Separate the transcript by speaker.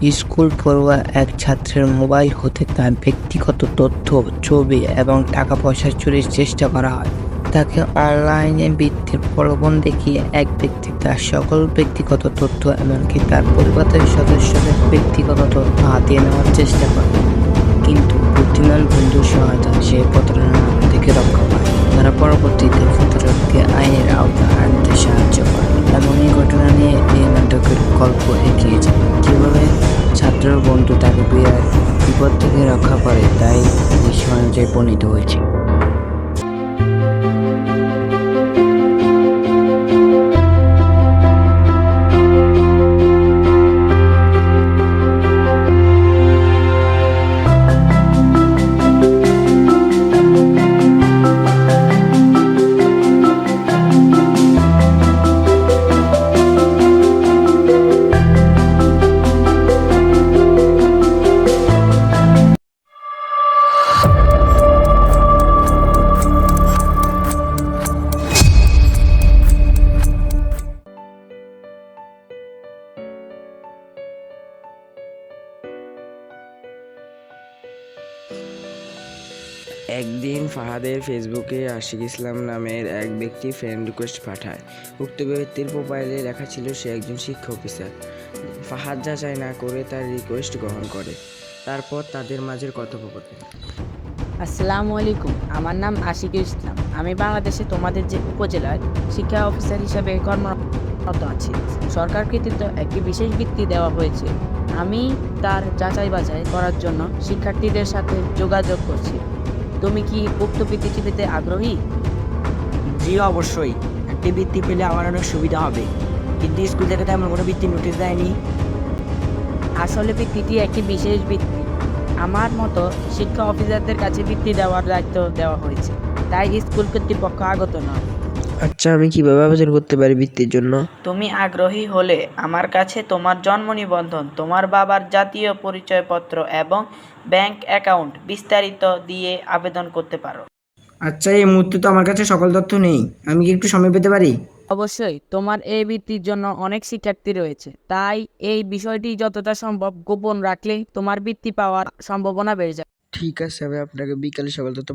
Speaker 1: School পড়ুয়া এক ছাত্রের মোবাইল হতে তার ব্যক্তিগত তথ্য, ছবি এবং টাকা পয়সা চুরির চেষ্টা করা হয়। তাকে অনলাইনে বৃত্তির প্রলোভন দেখিয়ে এক ব্যক্তি তার সকল ব্যক্তিগত তথ্য এমনকি তার পরিবারের সদস্যদের ব্যক্তিগত তথ্য হাতিয়ে নেওয়ার চেষ্টা করে। কিন্তু বুদ্ধিমান বন্ধুর সহায়তায় সে প্রতারণা থেকে রক্ষা পায়। তারা পরবর্তীতে প্রতারককে আইনের আওতায় আনতে সাহায্য করে। এমনই ঘটনা নিয়ে এই নাটকের গল্প এগিয়েছে। কিভাবে ছাত্রের বন্ধু তাকে বিপদ থেকে রক্ষা করে, তাই দৃশ্য অনুযায়ী বর্ণিত হয়েছে।
Speaker 2: একদিন ফাহাদের ফেসবুকে আশিক ইসলাম নামের এক ব্যক্তি ফ্রেন্ড রিকোয়েস্ট পাঠায়। উক্ত ব্যক্তির প্রোফাইলে লেখা ছিল সে একজন শিক্ষা অফিসার। ফাহাদ যাচাই না করে তার রিকোয়েস্ট গ্রহণ করে। তারপর তাদের মাঝের কথোপকথন।
Speaker 3: আসসালামু আলাইকুম, আমার নাম আশিক ইসলাম। আমি বাংলাদেশে তোমাদের যে উপজেলার শিক্ষা অফিসার হিসাবে কর্মরত আছি। সরকার কর্তৃক একটি বিশেষ বৃত্তি দেওয়া হয়েছে। আমি তার যাচাই বাছাই করার জন্য শিক্ষার্থীদের সাথে যোগাযোগ করছি। তুমি কি উক্ত বৃত্তিটি পেতে আগ্রহী?
Speaker 4: জি অবশ্যই, একটি বৃত্তি পেলে আমার অনেক সুবিধা হবে, কিন্তু স্কুল থেকে তেমন কোনো বৃত্তি নোটিশ দেয়নি।
Speaker 3: আসলে বৃত্তিটি একটি বিশেষ বৃত্তি। আমার মতো শিক্ষা অফিসারদের কাছে বৃত্তি দেওয়ার দায়িত্ব দেওয়া হয়েছে, তাই স্কুল কর্তৃপক্ষ আগত নয়।
Speaker 5: আচ্ছা, আমি কিভাবে আবেদন করতে পারি বৃত্তির জন্য?
Speaker 3: তুমি আগ্রহী হলে আমার কাছে তোমার জন্ম নিবন্ধন, তোমার বাবার জাতীয় পরিচয়পত্র এবং ব্যাংক অ্যাকাউন্ট বিস্তারিত দিয়ে আবেদন করতে পারো।
Speaker 4: আচ্ছা, এই মুহূর্তে তো আমার কাছে সকল তথ্য নেই, আমি কি একটু সময় পেতে পারি?
Speaker 3: অবশ্যই, তোমার এই বৃত্তির জন্য অনেক শিক্ষার্থী রয়েছে, তাই এই বিষয়টি যতটা সম্ভব গোপন রাখলে তোমার বৃত্তি পাওয়ার সম্ভাবনা বেড়ে যাবে।
Speaker 5: ঠিক আছে, আমি আপনাকে বিকালে সকল তথ্য